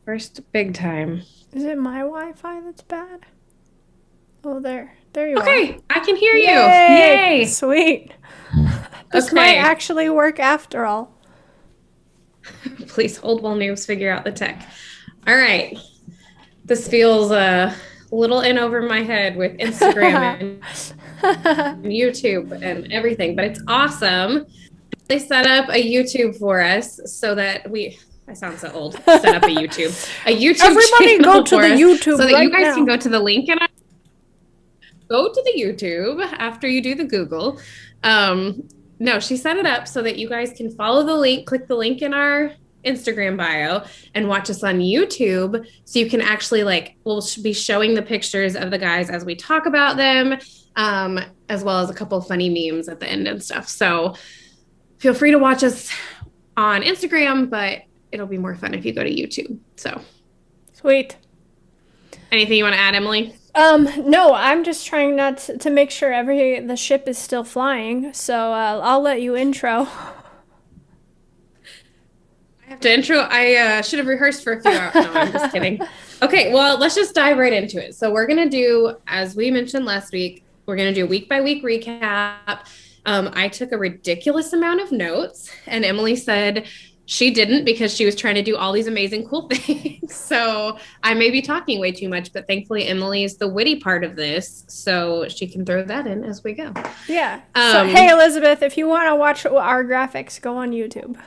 First big time. Is it my Wi-Fi that's bad? Oh, there you are. Okay, I can hear you. Yay! Yay. Sweet. This might Okay, actually work after all. please hold while noobs figure out the tech. All right. This feels a little in over my head with Instagram and YouTube and everything, but it's awesome. They set up a YouTube for us so that I sound so old, set up a YouTube Everybody go channel to for the us so YouTube that you right guys can now. go to the link and go to the YouTube after you do the Google. Um, no, she set it up so that you guys can follow the link, click the link in our Instagram bio, and watch us on YouTube. So you can actually we'll be showing the pictures of the guys as we talk about them, as well as a couple of funny memes at the end and stuff. So feel free to watch us on Instagram, but it'll be more fun if you go to YouTube. So Sweet. anything you want to add, Emily? No, I'm just trying not to make sure the ship is still flying. So I'll let you intro. I have to intro. I should have rehearsed for a few hours. No, I'm just kidding. Okay, well, let's just dive right into it. So we're gonna do, as we mentioned last week, we're gonna do a week by week recap. I took a ridiculous amount of notes, and Emily said she didn't because she was trying to do all these amazing, cool things. So I may be talking way too much, but thankfully Emily is the witty part of this, so she can throw that in as we go. Yeah. So Um, hey, Elizabeth, if you want to watch our graphics, go on YouTube.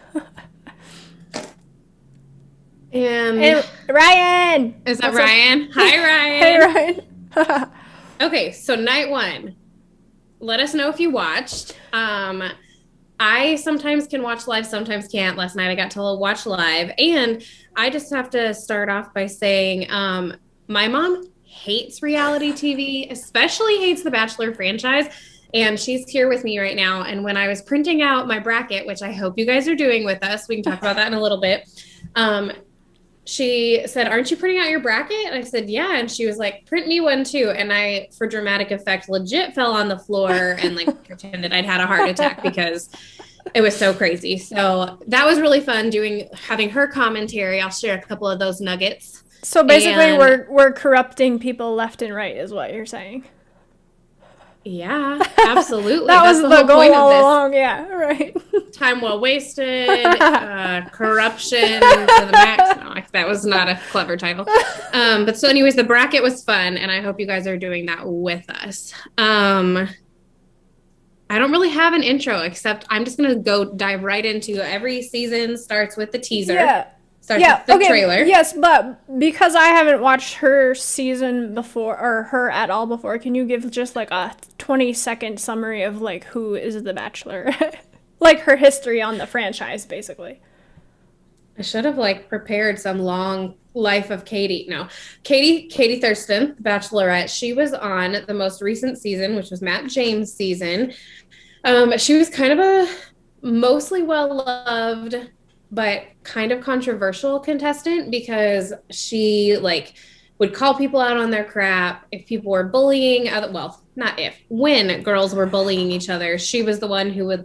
and Hey, Ryan. is that What's up? Ryan? Hi, Hey, Ryan. Ryan. Okay, so night one. Let us know if you watched. I sometimes can watch live, sometimes can't. Last night I got to watch live. And I just have to start off by saying my mom hates reality TV, especially hates the Bachelor franchise. And she's here with me right now. And when I was printing out my bracket, which I hope you guys are doing with us, we can talk about that in a little bit. Um, she said, "Aren't you printing out your bracket?" And I said, "Yeah." And she was like, "Print me one too." And I, for dramatic effect, legit fell on the floor and pretended I'd had a heart attack because it was so crazy. So that was really fun having her commentary. I'll share a couple of those nuggets. So basically, And we're corrupting people left and right, is what you're saying. yeah, absolutely. That was That's the the whole goal point of all this. along. Yeah, right. Time well wasted, corruption to the max. No, that was not a clever title. But so, anyways, the bracket was fun, and I hope you guys are doing that with us. I don't really have an intro, except I'm just gonna go dive right into every season. Starts with the teaser, Yeah. starts Yeah, with the okay, trailer. yes, but because I haven't watched her season before, or her at all before, can you give just like a 20-second summary of like who is the Bachelor? Like her history on the franchise, basically. I should have prepared some long life of Katie. No, Katie Thurston, the Bachelorette. She was on the most recent season, which was Matt James' season. She was kind of a mostly well loved, but kind of controversial contestant because she would call people out on their crap if people were bullying other, well, not if, when girls were bullying each other. She was the one who would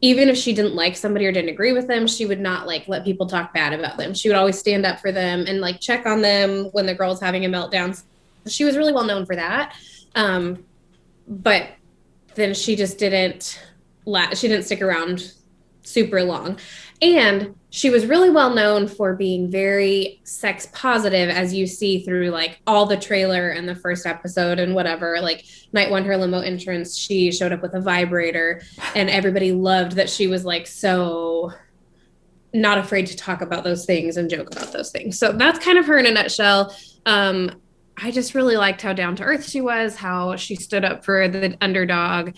even if she didn't like somebody or didn't agree with them, she would not let people talk bad about them. She would always stand up for them and check on them when the girl's having a meltdown. She was really well known for that. But then she just she didn't stick around super long. And she was really well known for being very sex positive, as you see through all the trailer and the first episode and whatever. Night one, her limo entrance, she showed up with a vibrator, and everybody loved that she was so not afraid to talk about those things and joke about those things. So that's kind of her in a nutshell. I just really liked how down to earth she was, how she stood up for the underdog,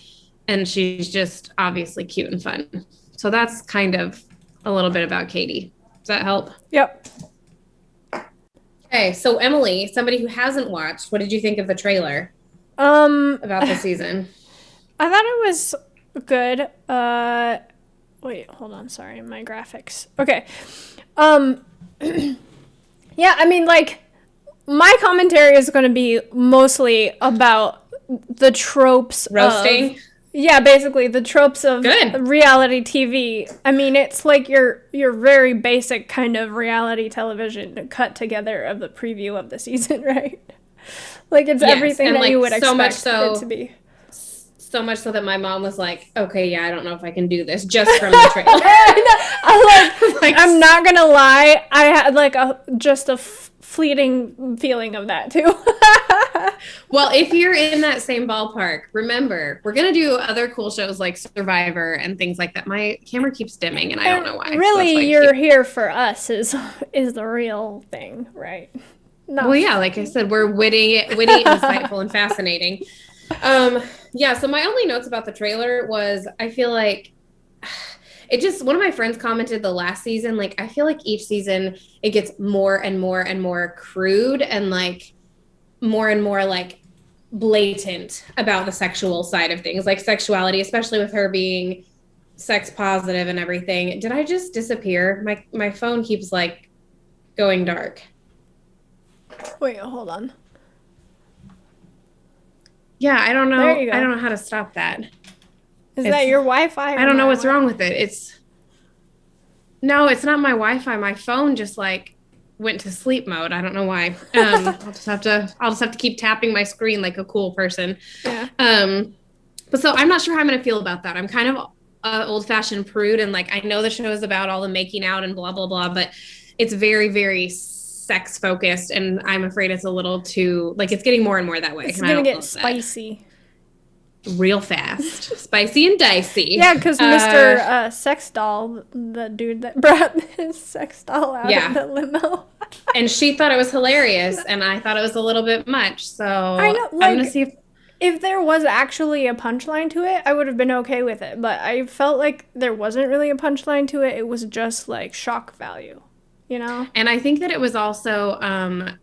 and she's just obviously cute and fun. So that's kind of a little bit about Katie. Does that help? Yep. Okay, so Emily, somebody who hasn't watched, what did you think of the trailer about the season? I thought it was good. Wait, hold on. Sorry, my graphics. Okay. Yeah, I mean, my commentary is going to be mostly about the tropes Roasting? Yeah, basically the tropes of Good. reality TV. I mean, it's like your very basic kind of reality television cut together of the preview of the season, right? Like it's Yes, everything and that you like would expect it to be. so much so that my mom was like, "Okay, yeah, I don't know if I can do this just from the trailer." I Like, I'm not gonna lie. I had like a just a fleeting feeling of that too. well, if you're in that same ballpark, remember, we're going to do other cool shows like Survivor and things like that. My camera keeps dimming and I don't And know why. So that's really, why I you're keep. here for us is the real thing, right? Well, Not. yeah, like I said, we're witty, insightful, and fascinating. Um, yeah, so my only notes about the trailer was I feel like it just one of my friends commented the last season, like I feel like each season it gets more and more and more crude and like more and more like blatant about the sexual side of things, like sexuality, especially with her being sex positive and everything. Did I just disappear? My phone keeps like going dark. Wait, hold on. Yeah, I don't There know. you I go. don't know how to stop that. Is that It's your Wi-Fi I or don't know my what's wrong Wi-Fi? with it. It's no, it's not my Wi-Fi. My phone just like went to sleep mode. I don't know why. I'll just have to keep tapping my screen like a cool person. Yeah. Um but so I'm not sure how I'm going to feel about that. I'm kind of old fashioned prude and like I know the show is about all the making out and blah blah blah, but it's very very sex focused and I'm afraid it's a little too like it's getting more and more that way It's and I gonna don't get love that. spicy. Real fast, spicy and dicey. Yeah, because Mr. Sex Doll, the dude that brought his sex doll out of Yeah, the limo. and she thought it was hilarious and I thought it was a little bit much, I so know, I'm gonna like, see if there was actually a punchline to it, I would have been okay with it. But I felt like there wasn't really a punchline to it. It was just like shock value, you know? and I think that it was also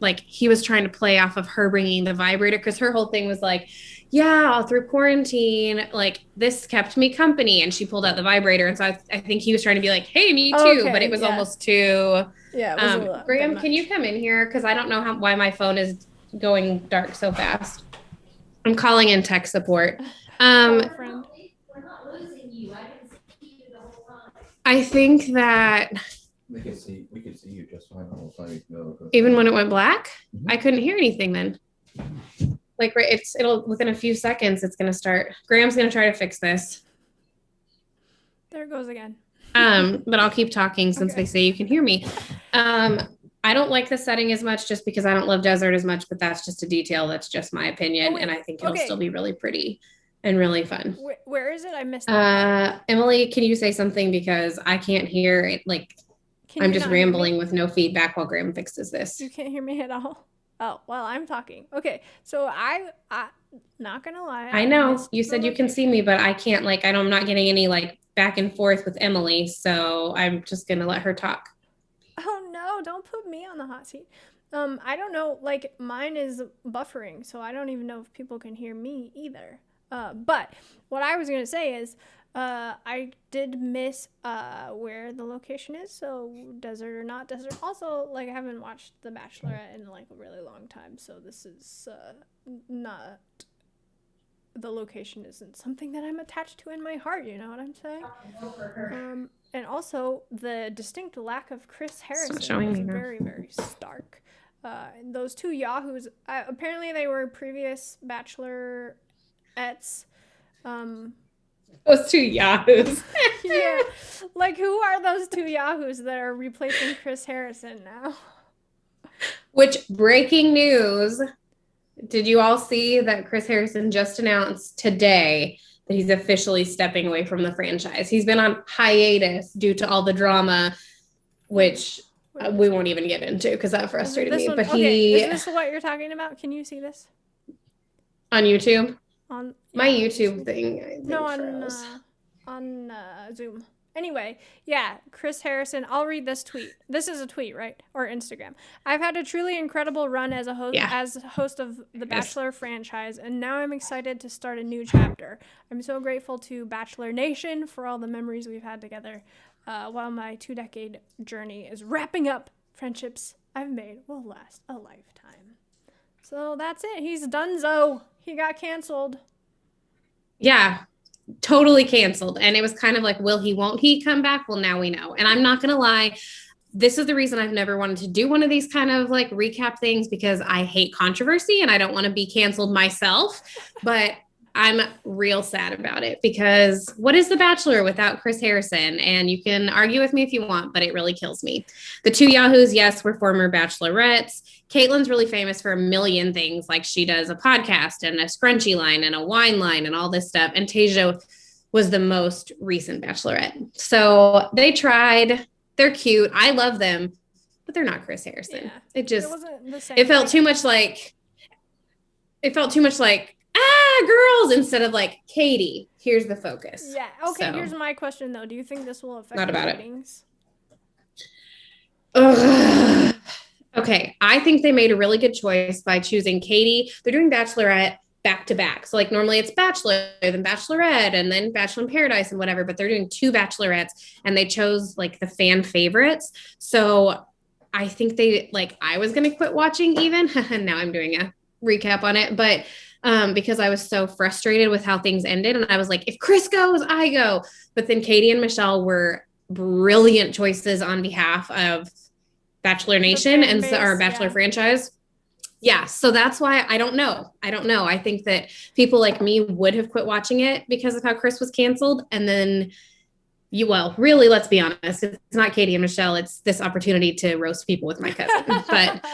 like he was trying to play off of her bringing the vibrator because her whole thing was like, yeah, all through quarantine, like this kept me company. And she pulled out the vibrator. And so I think he was trying to be like, hey, me too. But it Okay, was yeah. almost too. Yeah, it was a little bit Graham, can you much. come in here? Because I don't know why my phone is going dark so fast. I'm calling in tech support. Call Um, a friend. I think that We could see you just fine the whole time. even when it went black, I couldn't hear anything then. Like it'll within a few seconds it's gonna start. Graham's gonna try to fix this. There it goes again. But I'll keep talking since Okay. they say you can hear me. I don't like the setting as much just because I don't love desert as much, but that's just a detail. That's just my opinion. Oh, wait. And I think it'll Okay. still be really pretty and really fun. Where is it? I missed that. Emily, can you say something because I can't hear it? Like Can I'm you just not hear me? rambling with no feedback while Graham fixes this. You can't hear me at all. Oh, well, I'm talking. Okay, so I not gonna lie. I know missed you the said you can see location. me, but I can't like I'm not getting any like back and forth with Emily, so I'm just gonna let her talk. Oh no! Don't put me on the hot seat. I don't know. Like mine is buffering, so I don't even know if people can hear me either. But what I was gonna say is, I did miss where the location is. So desert or not desert. Also, like I haven't watched The Bachelorette in like a really long time, so this is not the location isn't something that I'm attached to in my heart. You know what I'm saying? And also the distinct lack of Chris Harrison showing is me now. very, very stark. Those two yahoos, apparently they were previous bachelorettes. Those two yahoos. Yeah, like who are those two yahoos that are replacing Chris Harrison now? Which breaking news. Did you all see that Chris Harrison just announced today that he's officially stepping away from the franchise? He's been on hiatus due to all the drama, which we won't even get into because that frustrated me. One? But Okay, is this what you're talking about? Can you see this on YouTube, on my yeah, YouTube thing, I think No, froze. on Zoom. Anyway, yeah, Chris Harrison. I'll read this tweet. This is a tweet, right? Or Instagram. I've had a truly incredible run as a host of the Bachelor franchise, and now I'm excited to start a new chapter. I'm so grateful to Bachelor Nation for all the memories we've had together. While my 2-decade journey is wrapping up, friendships I've made will last a lifetime. So that's it. He's donezo. He got canceled. Yeah. totally canceled. And it was kind of like, will he, won't he come back? Well, now we know. And I'm not going to lie. This is the reason I've never wanted to do one of these kind of like recap things, because I hate controversy and I don't want to be canceled myself. But I'm real sad about it, because what is The Bachelor without Chris Harrison? And you can argue with me if you want, but it really kills me. The two Yahoos, yes, were former Bachelorettes. Caitlin's really famous for a million things. Like she does a podcast and a scrunchie line and a wine line and all this stuff. And Tasia was the most recent Bachelorette. So they tried. They're cute. I love them, but they're not Chris Harrison. Yeah. It wasn't the same. It felt too much like girls, instead of like, Katie, here's the focus. Yeah. Okay, so, here's my question though. Do you think this will affect not about ratings? Okay, I think they made a really good choice by choosing Katie. They're doing Bachelorette back to back. So like normally it's Bachelor, then Bachelorette, and then Bachelor in Paradise and whatever, but they're doing two Bachelorettes, and they chose like the fan favorites. So I think I was going to quit watching even. Now I'm doing a recap on it, but because I was so frustrated with how things ended. And I was like, if Chris goes, I go. But then Katie and Michelle were brilliant choices on behalf of Bachelor Nation and our Bachelor franchise. Yeah. So that's why I don't know. I think that people like me would have quit watching it because of how Chris was canceled. And then really, let's be honest. It's not Katie and Michelle. It's this opportunity to roast people with my cousin. But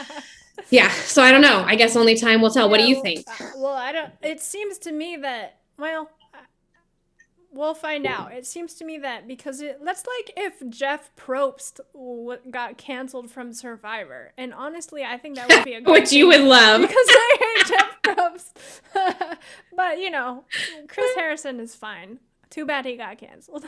yeah, so I don't know. I guess only time will tell. Yeah, what do you think? It seems to me that, we'll find out. It seems to me that that's like if Jeff Probst got canceled from Survivor. And honestly, I think that would be a good which you would love. Because I hate Jeff Probst. But, Chris Harrison is fine. Too bad he got canceled.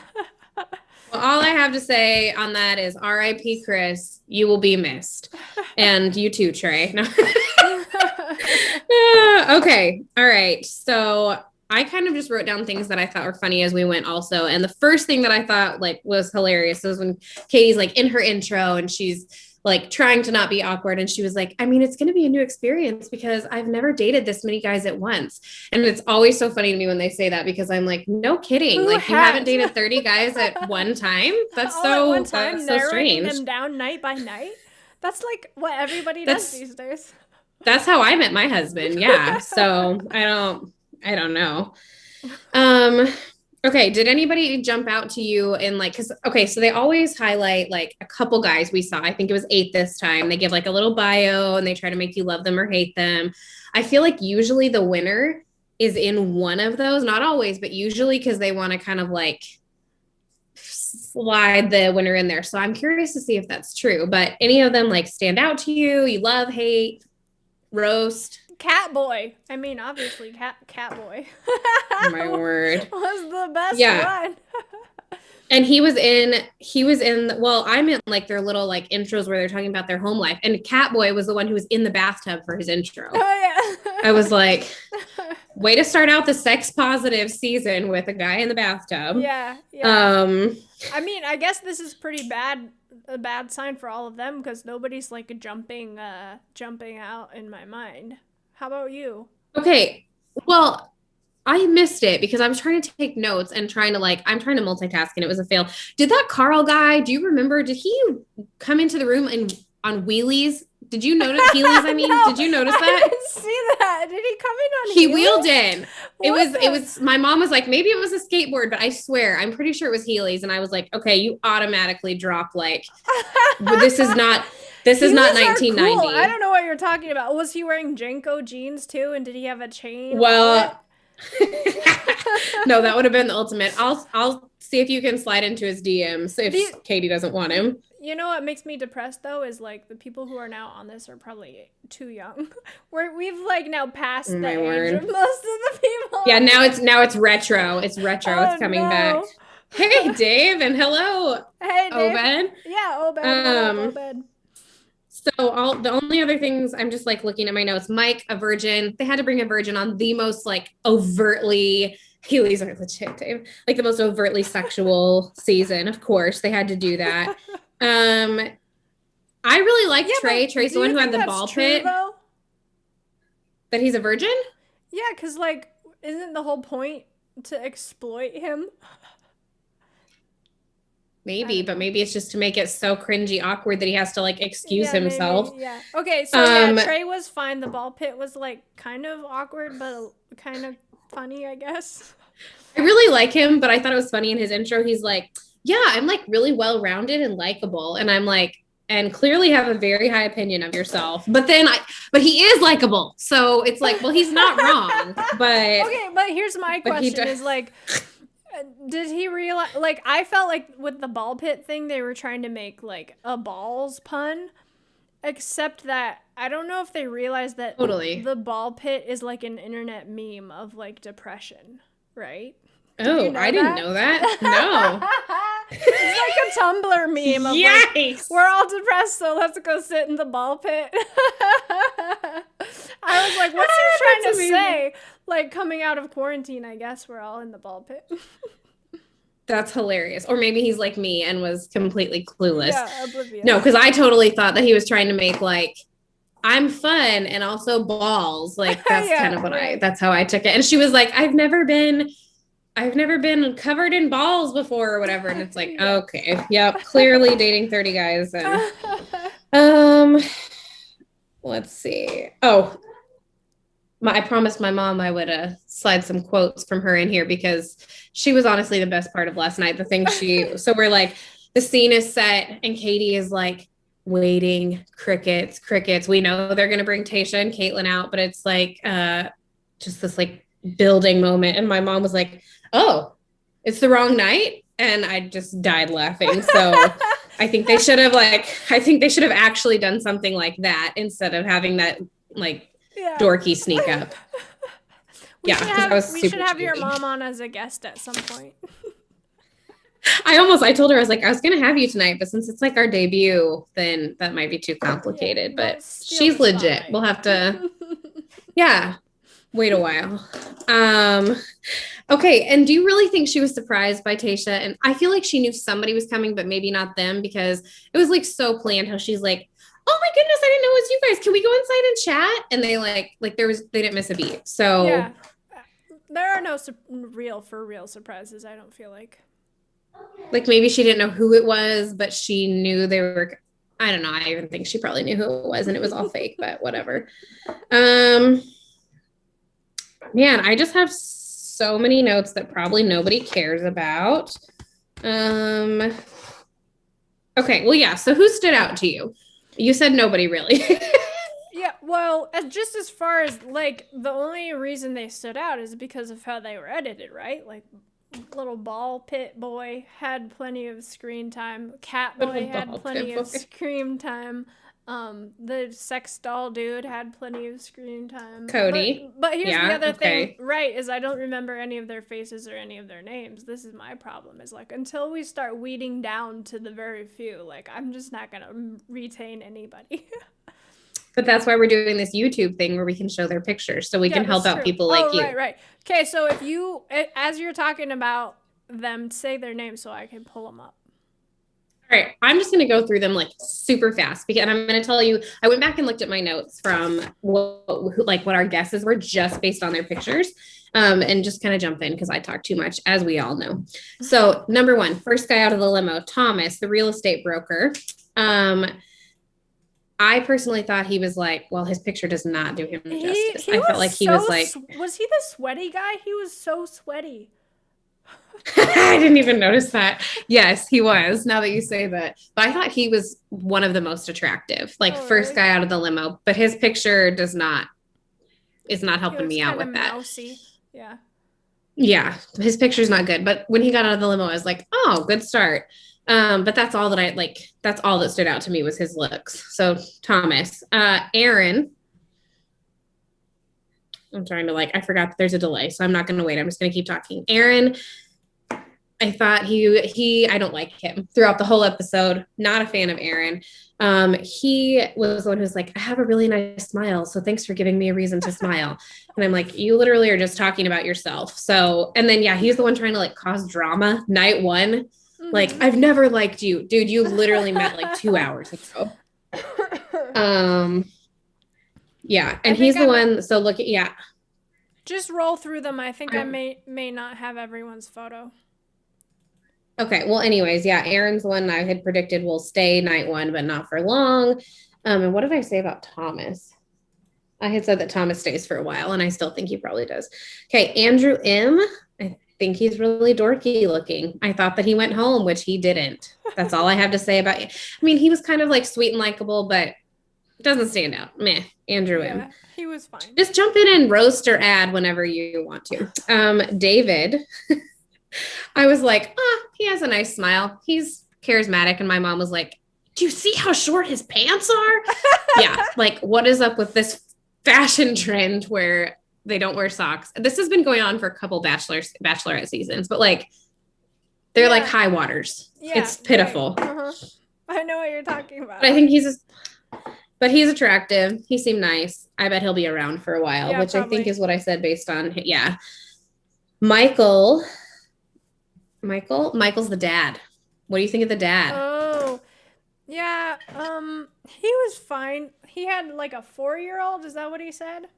Well, all I have to say on that is R.I.P. Chris, you will be missed. And you too, Trey. No. Okay. All right. So I kind of just wrote down things that I thought were funny as we went also. And the first thing that I thought was hilarious was when Katie's in her intro and she's trying to not be awkward. And she was like, I mean, it's going to be a new experience because I've never dated this many guys at once. And it's always so funny to me when they say that, because I'm like, no kidding. You haven't dated 30 guys at one time. That's so strange. Them down night by night. That's what everybody does these days. That's how I met my husband. Yeah. So I don't know. Okay, did anybody jump out to you in so they always highlight a couple guys we saw. I think it was 8 this time. They give a little bio and they try to make you love them or hate them. I feel like usually the winner is in one of those, not always, but usually, because they want to kind of slide the winner in there. So I'm curious to see if that's true, but any of them stand out to you? You love, hate, roast? Catboy. I mean, obviously, Catboy. Oh my word. Was the best one. And he was in, I meant their little intros where they're talking about their home life. And Catboy was the one who was in the bathtub for his intro. Oh, yeah. I was like, way to start out the sex positive season with a guy in the bathtub. Yeah. I mean, I guess this is a bad sign for all of them, because nobody's jumping out in my mind. How about you? Okay. Well, I missed it because I was trying to take notes and I'm trying to multitask, and it was a fail. Did that Carl guy, do you remember, did he come into the room on wheelies? Did you notice Heelys? I mean, no, did you notice that? I didn't see that. Did he come in on He wheeled in. It was, my mom was like, maybe it was a skateboard, but I swear, I'm pretty sure it was Heelys. And I was like, okay, you automatically drop this is not 1990. Cool. I don't know what you're talking about. Was he wearing Jenko jeans too? And did he have a chain? Well, no, that would have been the ultimate. I'll see if you can slide into his DMs if Katie doesn't want him. You know what makes me depressed though is the people who are now on this are probably too young. We've now passed the age of most of the people. Yeah, now it's retro. It's retro. Oh, it's coming back. Hey, Dave, and hello. Hey, Dave. Obed. Yeah, Obed. Obed. So the only other things, I'm just looking at my notes. Mike, a virgin. They had to bring a virgin on the most overtly, Heelys are legit, Dave. The most overtly sexual season. Of course, they had to do that. I really like Trey. Trey's the one who had the ball pit. That he's a virgin? Yeah, because isn't the whole point to exploit him. Maybe, but maybe it's just to make it so cringy awkward that he has to like excuse Yeah, himself. maybe. Yeah. Okay, so yeah, Trey was fine. The ball pit was like kind of awkward, but kind of funny, I guess. I really like him, but I thought it was funny in his intro. He's like, yeah, I'm like really well-rounded and likable. And I'm like, and clearly have a very high opinion of yourself. But he is likable. So it's like, well, he's not wrong. But okay, but here's my question is like, did he realize, like, I felt like with the ball pit thing, they were trying to make like a balls pun, except that I don't know if they realized that totally the ball pit is like an internet meme of like depression, right? I didn't know that. No. It's like a Tumblr meme of like, we're all depressed, so let's go sit in the ball pit. I was like, what's he trying to say? Like, coming out of quarantine, I guess we're all in the ball pit. That's hilarious. Or maybe he's like me and was completely clueless. Yeah, oblivious. No, because I totally thought that he was trying to make like, I'm fun and also balls. Like that's kind of what that's how I took it. And she was like, I've never been covered in balls before or whatever. And it's like, okay, yep, clearly dating 30 guys. And let's see. Oh, I promised my mom I would slide some quotes from her in here because she was honestly the best part of last night. The thing so we're like, the scene is set and Katie is like waiting, crickets. We know they're going to bring Tayshia and Caitlin out, but it's like just this like building moment. And my mom was like, oh, it's the wrong night. And I just died laughing. So I think they should have actually done something like that instead of having that like dorky sneak up. We should have your mom on as a guest at some point. I told her, I was like, I was going to have you tonight, but since it's like our debut, then that might be too complicated, but she's legit. We'll have to, wait a while. Okay. And do you really think she was surprised by Tayshia? And I feel like she knew somebody was coming, but maybe not them because it was like so planned how she's like, oh my goodness, I didn't know it was you guys. Can we go inside and chat? And they didn't miss a beat. So yeah, there are no real surprises. I don't feel like maybe she didn't know who it was, but she knew they were, I don't know. I even think she probably knew who it was and it was all fake, but whatever. Man, I just have so many notes that probably nobody cares about. Okay. Well, yeah. So who stood out to you? You said nobody really. Yeah, well, just as far as like the only reason they stood out is because of how they were edited, right? Like little ball pit boy had plenty of screen time. Cat boy had plenty of screen time. The sex doll dude had plenty of screen time. Cody. But here's the other thing, right, is I don't remember any of their faces or any of their names. This is my problem, is like until we start weeding down to the very few, like I'm just not going to retain anybody. But that's why we're doing this YouTube thing where we can show their pictures so we can help out people like you. Right. Okay, so if you, as you're talking about them, say their names so I can pull them up. All right, I'm just going to go through them like super fast because I'm going to tell you, I went back and looked at my notes from what our guesses were just based on their pictures and just kind of jump in because I talk too much, as we all know. So number one, first guy out of the limo, Thomas, the real estate broker. I personally thought he was like, well, his picture does not do him justice. I felt like he was like, was he the sweaty guy? He was so sweaty. I didn't even notice that. Yes, he was. Now that you say that, but I thought he was one of the most attractive, first guy out of the limo. But his picture is not helping me out with that. Mousy. Yeah. Yeah, his picture's not good. But when he got out of the limo, I was like, oh, good start. But that's all that that's all that stood out to me was his looks. So Thomas, Aaron. I'm trying to I forgot that there's a delay, so I'm not going to wait. I'm just going to keep talking. Aaron, I thought I don't like him throughout the whole episode. Not a fan of Aaron. He was the one who's like, I have a really nice smile, so thanks for giving me a reason to smile. And I'm like, you literally are just talking about yourself. So, and then, he's the one trying to cause drama night one. Mm-hmm. I've never liked you. Dude, you literally met 2 hours ago. Yeah. And he's the one. So look at, Just roll through them. I think I may not have everyone's photo. Okay, well, anyways, yeah, Aaron's one I had predicted will stay night one, but not for long. And what did I say about Thomas? I had said that Thomas stays for a while, and I still think he probably does. Okay, Andrew M. I think he's really dorky looking. I thought that he went home, which he didn't. That's all I have to say about it. I mean, he was kind of like sweet and likable, but it doesn't stand out. Meh, Andrew M. He was fine. Just jump in and roast or add whenever you want to. David. I was like, he has a nice smile. He's charismatic. And my mom was like, do you see how short his pants are? Yeah. Like, what is up with this fashion trend where they don't wear socks? This has been going on for a couple Bachelorette seasons, but like, they're like high waters. Yeah, it's pitiful. Right. Uh-huh. I know what you're talking about. But I think he's attractive. He seemed nice. I bet he'll be around for a while, which probably. I think is what I said based on, Michael's the dad. What do you think of the dad? Oh, yeah. He was fine. He had like a 4-year-old. Is that what he said?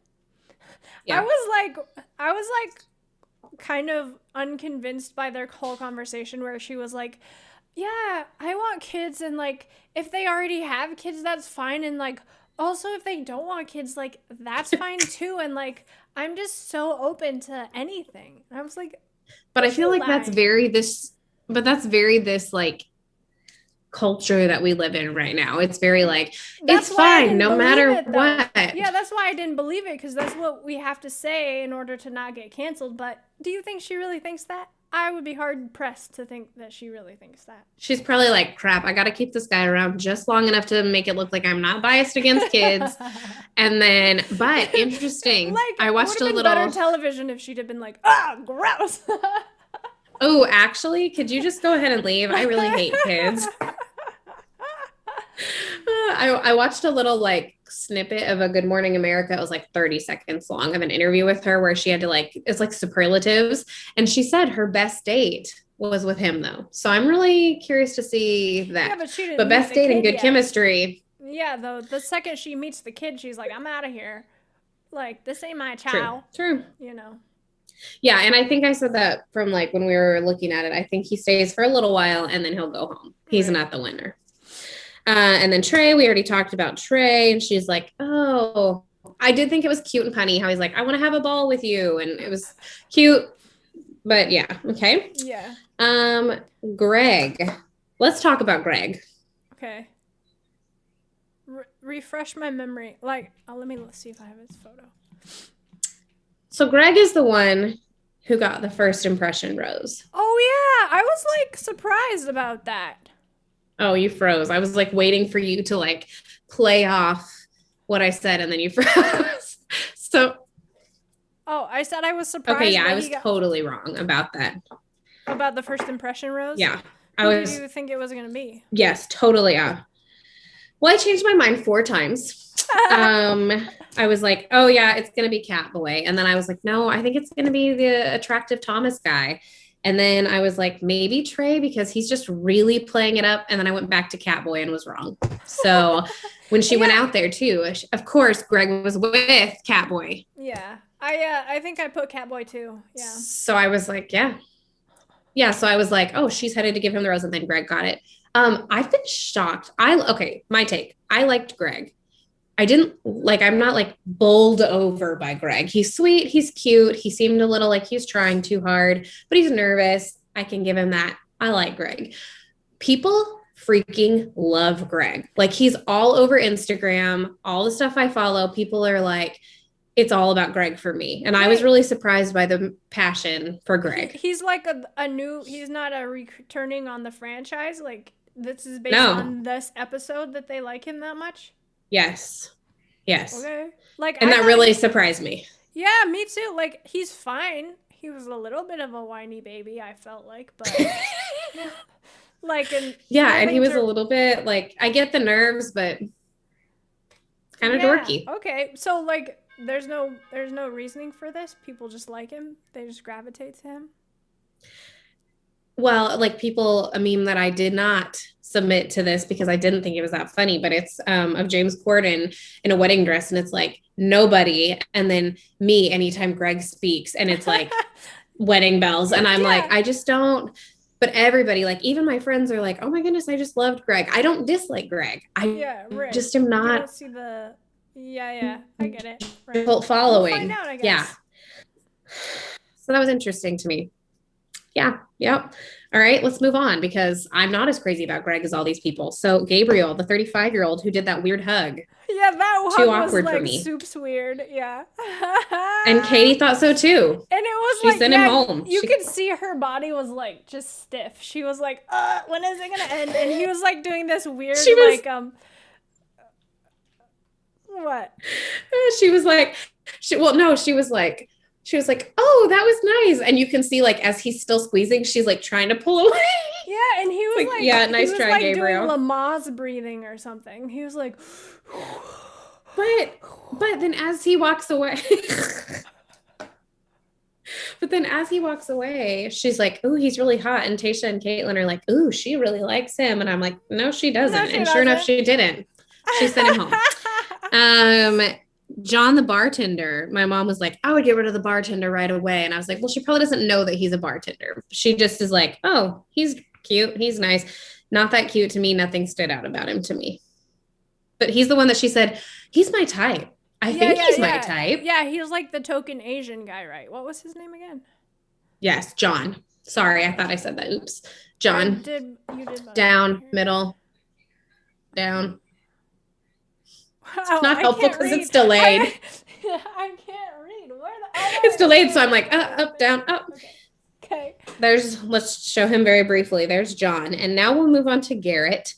Yeah. I was like kind of unconvinced by their whole conversation where she was like, yeah, I want kids, and like if they already have kids, that's fine, and like also if they don't want kids, like that's fine too, and like I'm just so open to anything. And I was like, but I feel like that's very this like culture that we live in right now. It's very like, it's fine no matter what. Yeah, that's why I didn't believe it, because that's what we have to say in order to not get canceled. But do you think she really thinks that? I would be hard pressed to think that she really thinks that. She's probably like, crap, I got to keep this guy around just long enough to make it look like I'm not biased against kids. And then, but interesting. Like, I watched a little better television if she'd have been like, gross. Oh, actually, could you just go ahead and leave? I really hate kids. I watched a little like snippet of a Good Morning America. It was like 30 seconds long of an interview with her where she had to like, it's like superlatives. And she said her best date was with him though. So I'm really curious to see that. Yeah, but best date and good chemistry. Yeah, though the second she meets the kid, she's like, I'm out of here. Like, this ain't my child. True. You know. Yeah, and I think I said that from like when we were looking at it. I think he stays for a little while and then he'll go home. He's not the winner. And then Trey, we already talked about Trey, and she's like, oh, I did think it was cute and punny how he's like, I want to have a ball with you. And it was cute, but yeah. Okay. Yeah. Greg, let's talk about Greg. Okay. Refresh my memory. Like, let's see if I have his photo. So Greg is the one who got the first impression rose. Oh yeah. I was like surprised about that. Oh, you froze. I was like waiting for you to like play off what I said, and then you froze. So. Oh, I said I was surprised. Okay, yeah, I was totally wrong about that. About the first impression rose? Yeah. Who did you think it was going to be? Yes, totally. Well, I changed my mind 4 times. I was like, oh yeah, it's going to be Catboy. And then I was like, no, I think it's going to be the attractive Thomas guy. And then I was like, maybe Trey, because he's just really playing it up. And then I went back to Catboy and was wrong. So when she went out there too, of course, Greg was with Catboy. Yeah. I think I put Catboy too. Yeah. So I was like, yeah. So I was like, oh, she's headed to give him the rose. And then Greg got it. I've been shocked. My take. I liked Greg. I'm not like bowled over by Greg. He's sweet. He's cute. He seemed a little like he's trying too hard, but he's nervous. I can give him that. I like Greg. People freaking love Greg. Like, he's all over Instagram. All the stuff I follow, people are like, it's all about Greg for me. And I was really surprised by the passion for Greg. He's like he's not a returning on the franchise. Like, this is based on this episode that they like him that much. Yes. Okay. And that really surprised me. Yeah, me too. Like, he's fine. He was a little bit of a whiny baby, I felt like, but and he was a little bit like, I get the nerves, but kind of dorky. Okay. So like, there's no reasoning for this. People just like him. They just gravitate to him. well, like people, a meme that I did not submit to this because I didn't think it was that funny, but it's of James Corden in a wedding dress, and it's like nobody, and then me anytime Greg speaks, and it's like wedding bells, and I'm like, Yeah. I just don't. But everybody, like even my friends, are like, "Oh my goodness, I just loved Greg." I don't dislike Greg. I Yeah, right. just am You don't not see the. Yeah, I get it. Right. cult We'll find following. out, I Yeah. guess. So that was interesting to me. Yeah. Yep. All right. Let's move on because I'm not as crazy about Greg as all these people. So, Gabriel, the 35-year-old who did that weird hug, Yeah, that too hug was awkward for like me. soups weird. Yeah. And Katie thought so too. And it was She like, sent him yeah, home. you could see her body was like just stiff. She was like, when is it gonna end? And he was like doing this weird, She was, what? she was like, no, she was like, oh, that was nice. And you can see, like, as he's still squeezing, she's like trying to pull away. Yeah, and he was like, yeah, nice he was try, like Gabriel. doing Lamaze breathing or something. He was like, but then as he walks away, but then as he walks away, she's like, "Ooh, he's really hot." And Tasha and Caitlin are like, "Ooh, she really likes him." And I'm like, "No, she doesn't." No, she and sure enough, doesn't. she didn't. She sent him home. John the bartender, my mom was like, "I would get rid of the bartender right away." And I was like, "Well, she probably doesn't know that he's a bartender. She just is like, oh, he's cute. He's nice. Not that cute to me. Nothing stood out about him to me." But he's the one that she said, he's my type. I think he's my type. Yeah, he was like the token Asian guy, right? What was his name again? Yes, John. Sorry, I thought I said that. Oops. John. You did down, middle, down. Wow, Not helpful because it's delayed. I can't read. It's delayed, so I'm like, up, down, up. Okay. Let's show him very briefly. There's John. And now we'll move on to Garrett.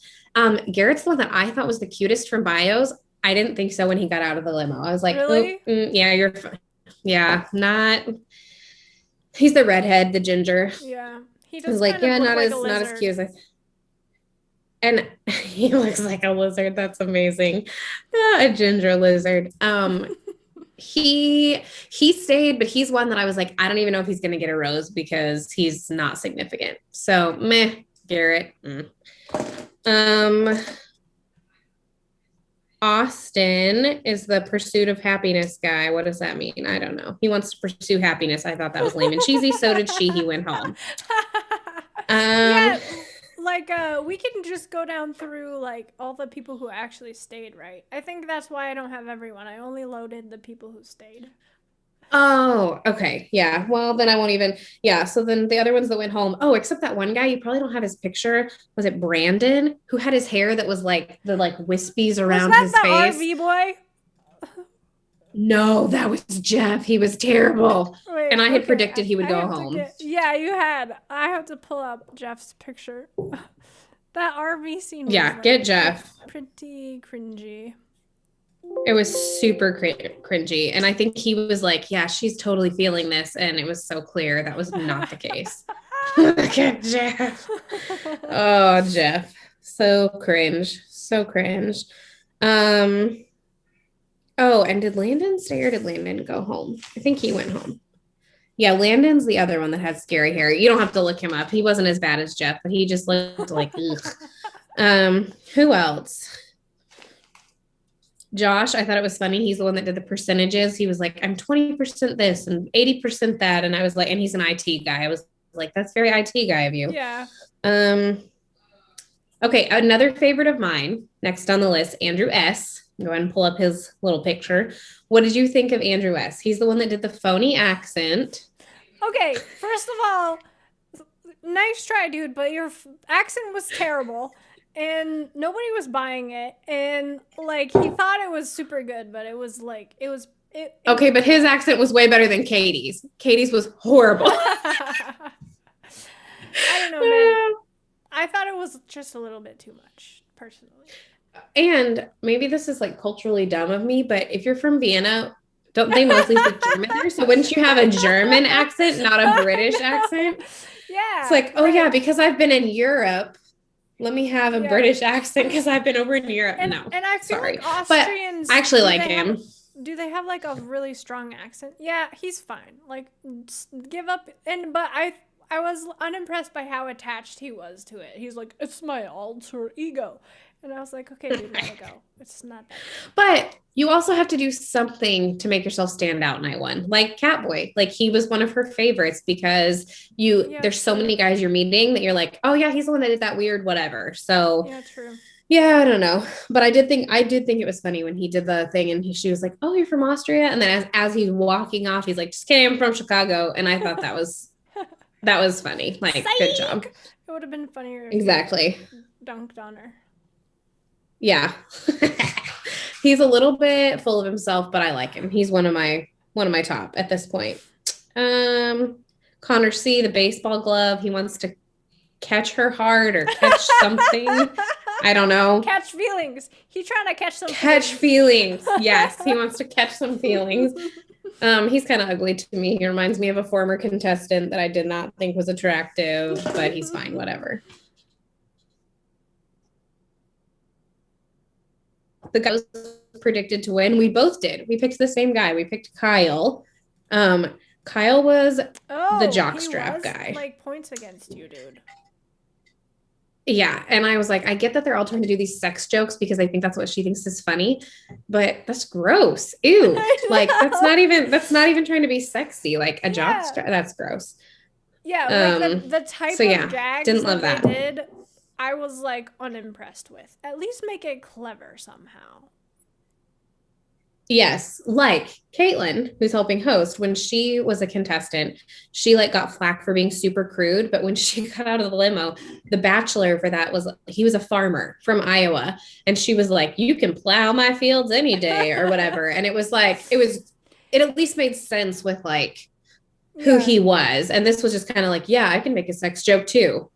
Garrett's the one that I thought was the cutest from bios. I didn't think so when he got out of the limo. I was like, really? Yeah, you're fine. Yeah, he's the redhead, the ginger. Yeah. He does like, yeah, not like as cute as and he looks like a lizard. That's amazing. A ginger lizard. He stayed, but he's one that I was like, I don't even know if he's gonna get a rose because he's not significant. So meh, Garrett. Austin is the pursuit of happiness guy. What does that mean? I don't know. He wants to pursue happiness. I thought that was lame and cheesy. So did she. He went home. Yeah, like we can just go down through like all the people who actually stayed, right? I think that's why I don't have everyone. I only loaded the people who stayed. Oh, okay. Yeah. Well, then I won't even. Yeah. So then the other ones that went home. Oh, except that one guy. You probably don't have his picture. Was it Brandon who had his hair that was like the wispies around his face? Was that the RV boy? No, that was Jeff. He was terrible. Wait, and I had predicted he would go home. Yeah, you had. I have to pull up Jeff's picture. That RV scene was get Jeff. Pretty cringy. It was super cringy. And I think he was like, yeah, she's totally feeling this. And it was so clear that was not the case. Look at Jeff. Oh, Jeff. So cringe. So cringe. Oh, and did Landon stay or did Landon go home? I think he went home. Yeah, Landon's the other one that had scary hair. You don't have to look him up. He wasn't as bad as Jeff, but he just looked like, ugh. Who else? Josh, I thought it was funny. He's the one that did the percentages. He was like, I'm 20% this and 80% that. And I was like, and he's an IT guy. I was like, that's very IT guy of you. Yeah. Okay, another favorite of mine, next on the list, Andrew S. Go ahead and pull up his little picture. What did you think of Andrew S? He's the one that did the phony accent. Okay, first of all, nice try, dude, but your accent was terrible. And nobody was buying it. And, like, he thought it was super good, but it was, like, okay, but his accent was way better than Katie's. Katie's was horrible. I don't know, man. I thought it was just a little bit too much, personally. And maybe this is, like, culturally dumb of me, but if you're from Vienna, don't they mostly speak German there? So wouldn't you have a German accent, not a British accent? Yeah. It's like, oh, yeah, because I've been in Europe. Let me have a British accent because I've been over in Europe. And I feel like Austrians. But I actually like him. Do they have like a really strong accent? Yeah, he's fine. Like, give up. But I was unimpressed by how attached he was to it. He's like, it's my alter ego. And I was like, okay, dude, let it go. It's not that good. But you also have to do something to make yourself stand out night one. Like Catboy. Like he was one of her favorites because there's so many guys you're meeting that you're like, oh yeah, he's the one that did that weird whatever. So yeah, true. Yeah, I don't know. But I did think it was funny when he did the thing and she was like, "Oh, you're from Austria?" And then as he's walking off, he's like, "Just kidding, I'm from Chicago." And I thought that was funny. Like, Psych! good job. It would have been funnier if Exactly. dunked on her. Yeah. He's a little bit full of himself, but I like him. He's one of my top at this point. Connor C, the baseball glove, he wants to catch her heart or catch something. I don't know. Catch feelings. He's trying to catch some feelings. Yes, he wants to catch some feelings. He's kind of ugly to me. He reminds me of a former contestant that I did not think was attractive, but he's fine, whatever. The guy was predicted to win. We both did. We picked the same guy. We picked Kyle. Kyle was the jockstrap guy. Like points against you, dude. Yeah, and I was like, I get that they're all trying to do these sex jokes because I think that's what she thinks is funny, but that's gross. Ew. Like that's not even trying to be sexy. Like a jockstrap, that's gross. Yeah, like the type of drags didn't love that. They did, I was like unimpressed with. At least make it clever somehow. Yes, like Caitlin, who's helping host, when she was a contestant, she like got flack for being super crude. But when she got out of the limo, the bachelor for that he was a farmer from Iowa. And she was like, you can plow my fields any day or whatever. And it at least made sense with like who he was. And this was just kind of like, yeah, I can make a sex joke too.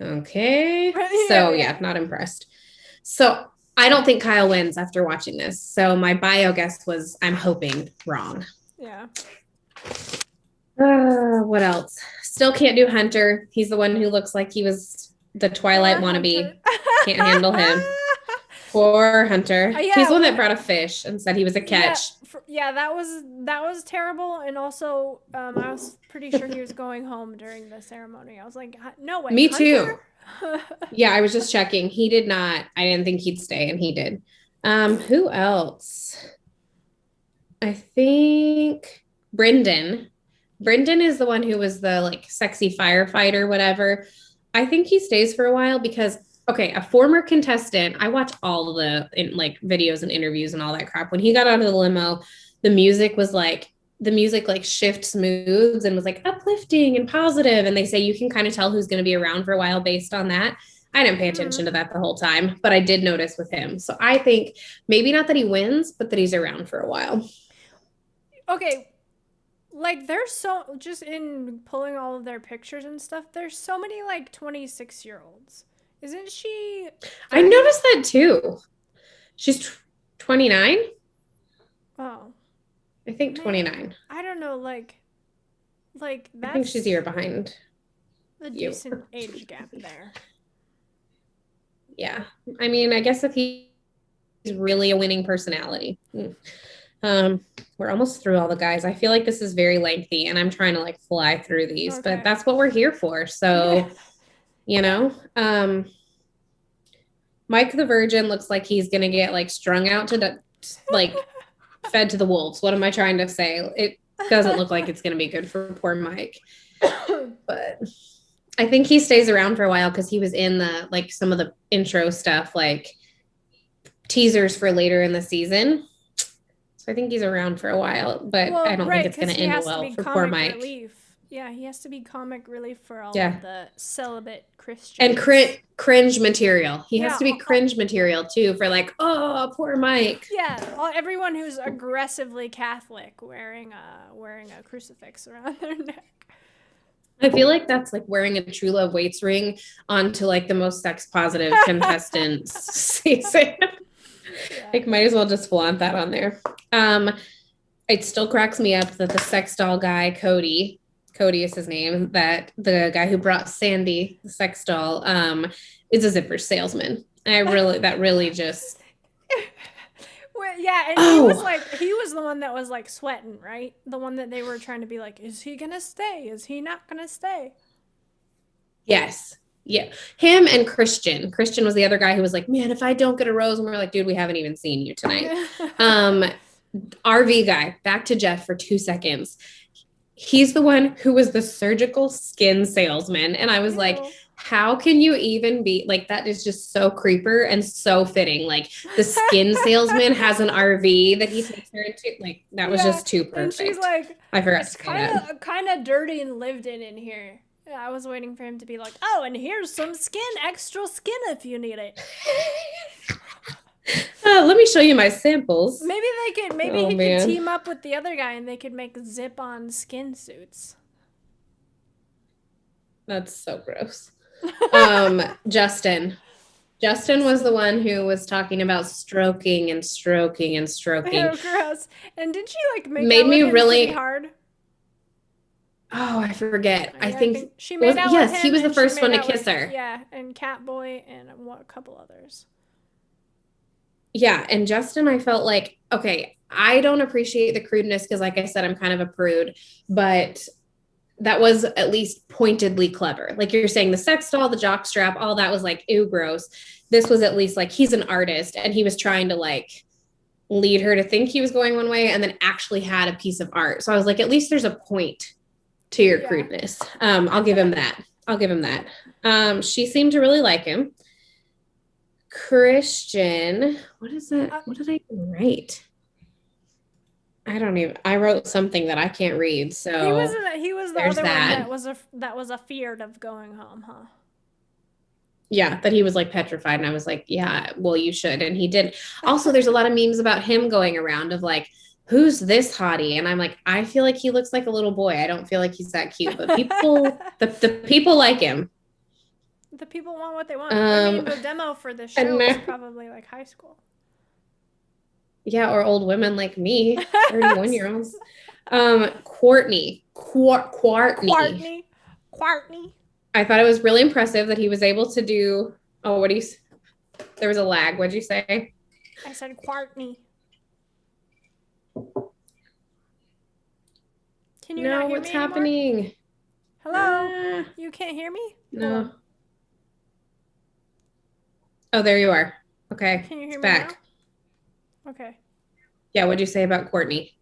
Okay. So yeah, not impressed. So I don't think Kyle wins after watching this. So my bio guess was, I'm hoping, wrong. Yeah. What else? Still can't do Hunter. He's the one who looks like he was the Twilight wannabe. Can't handle him. Poor Hunter. He's the one that brought a fish and said he was a catch. Yeah, that was terrible. And also, I was pretty sure he was going home during the ceremony. I was like, no way. Me too. Yeah, I was just checking. He did not. I didn't think he'd stay, and he did. Who else? I think Brendan. Brendan is the one who was the like sexy firefighter, whatever. I think he stays for a while because a former contestant. I watch all the videos and interviews and all that crap. When he got out of the limo, the music shifts moods and was like uplifting and positive. And they say you can kind of tell who's going to be around for a while based on that. I didn't pay attention to that the whole time, but I did notice with him. So I think maybe not that he wins, but that he's around for a while. Okay. Like there's just in pulling all of their pictures and stuff, there's so many like 26-year-olds. Isn't she? 30? I noticed that too. She's 29. Oh. I think 29. I don't know, like that's I think she's a year behind. A decent age gap there. Yeah. I mean, I guess if he's really a winning personality. We're almost through all the guys. I feel like this is very lengthy and I'm trying to like fly through these, but that's what we're here for. So, Mike the Virgin looks like he's going to get like strung out to fed to the wolves. What am I trying to say? It doesn't look like it's going to be good for poor Mike. But I think he stays around for a while because he was in the some of the intro stuff, like teasers for later in the season. So I think he's around for a while, but I don't think it's going to end well for poor Mike. Relief. Yeah, he has to be comic relief for all of the celibate Christians. And cringe material. He has to be cringe material too for oh, poor Mike. Yeah, everyone who's aggressively Catholic wearing a crucifix around their neck. I feel like that's like wearing a True Love Waits ring onto the most sex positive contestants season. Might as well just flaunt that on there. It still cracks me up that the sex doll guy, Cody is his name, that the guy who brought Sandy, the sex doll, is a zipper salesman. That really just. Well, yeah, and he was the one that was sweating, right? The one that they were trying to be like, is he gonna stay? Is he not gonna stay? Yes. Yeah. Him and Christian. Christian was the other guy who was like, man, if I don't get a rose, and we're like, dude, we haven't even seen you tonight. RV guy, back to Jeff for 2 seconds. He's the one who was the surgical skin salesman. And I was like, how can you even be like that? Is just so creeper and so fitting. Like the skin salesman has an RV that he takes her into. Like that was just too perfect. And she's like, I forgot it's kind of dirty and lived in here. Yeah, I was waiting for him to be like, oh, and here's some extra skin if you need it. Let me show you my samples. Maybe he could team up with the other guy and they could make zip-on skin suits. That's so gross. Justin was the one who was talking about stroking and stroking and stroking. Oh, gross. And did she like make out with him really hard? Oh, I forget. I think she made out with him. Yes, he was the first one to kiss her. Yeah, and Catboy and a couple others. Yeah, and Justin, I felt like, okay, I don't appreciate the crudeness because, like I said, I'm kind of a prude, but that was at least pointedly clever. Like you're saying, the sex doll, the jock strap, all that was like, ew, gross. This was at least like, he's an artist and he was trying to like lead her to think he was going one way and then actually had a piece of art. So I was like, at least there's a point to your crudeness. I'll give him that. She seemed to really like him. Christian, what is that? What did I write? I wrote something that I can't read. So he was the other one that was afeared of going home, huh? Yeah, that he was like petrified. And I was like, yeah, well, you should. And he did. Also, there's a lot of memes about him going around of like, who's this hottie? And I'm like, I feel like he looks like a little boy. I don't feel like he's that cute, but people, the people like him. The people want what they want. I mean, the demo for this show is probably like high school. Yeah, or old women like me, 31-year-olds. Courtney. I thought it was really impressive that he was able to do. Oh, there was a lag. What'd you say? I said Courtney. Can you not hear what's me happening? Anymore? Hello? You can't hear me? No. Oh, there you are. Okay. Can you hear me back now? Okay. Yeah, what'd you say about Courtney?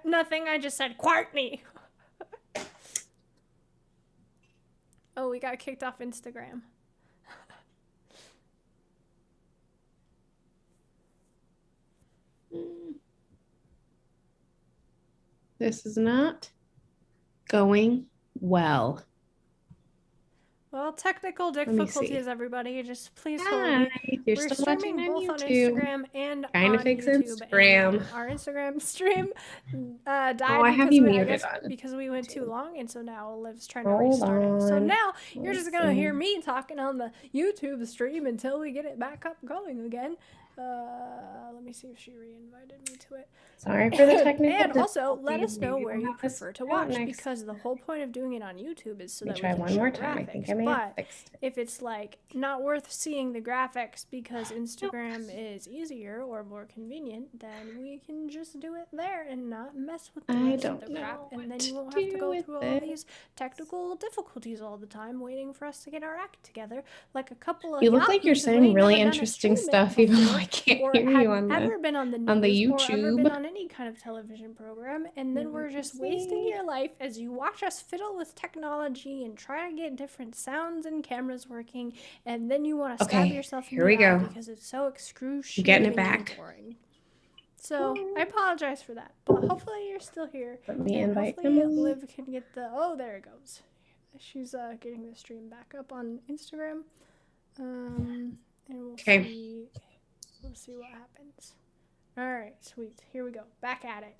Nothing. I just said Courtney. Oh, we got kicked off Instagram. This is not going well. Well, technical difficulties, everybody. Just please hold. We're still streaming both on YouTube. Instagram and Trying on to fix YouTube. Instagram. Our Instagram stream died I have you muted on. Because we went too long, and so now Liv's trying to restart it. So now you're just gonna hear me talking on the YouTube stream until we get it back up going again. Let me see if she re-invited me to it. Sorry for the technical And also, let us know where you prefer to watch, because the whole point of doing it on YouTube is so that we can one more show time. graphics. I think I may have fixed it. If it's like not worth seeing the graphics because Instagram is easier or more convenient, then we can just do it there and not mess with the rest of the crap. And then you won't have to go through all these technical difficulties all the time waiting for us to get our act together. Like a couple of you look like you're saying really interesting stuff, even though I can't hear you on the YouTube. Or ever been on any kind of television program, and then we're just wasting your life as you watch us fiddle with technology and try to get different sounds and cameras working, and then you want to stab yourself in the eye because it's so excruciating. Getting it back. Boring. So I apologize for that, but hopefully you're still here. Let me invite hopefully him. Liv can get there it goes. She's getting the stream back up on Instagram, and we'll see. We'll see what happens. All right, sweet. Here we go. Back at it.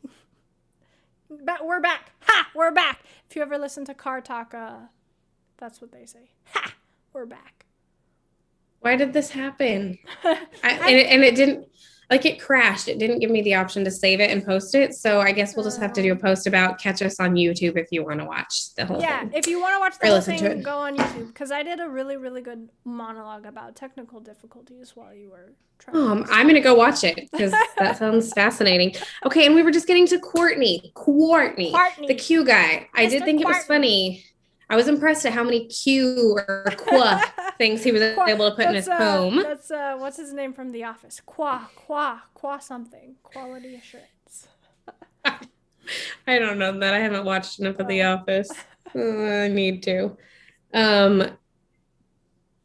We're back. Ha! We're back. If you ever listen to Car Talk, that's what they say. Ha! We're back. Why did this happen? It didn't, like it crashed. It didn't give me the option to save it and post it. So I guess we'll just have to do a post about catch us on YouTube if you want to watch the whole thing. Yeah, if you want to watch the whole thing, go on YouTube. Because I did a really, really good monologue about technical difficulties while you were trying. I'm going to go watch it because that sounds fascinating. Okay, and we were just getting to Courtney, the Q guy. I did think it was funny. I was impressed at how many Q or qua things he was able to put in his poem. That's what's his name from The Office? Qua something. Quality assurance. I don't know that. I haven't watched enough of The Office. I need to.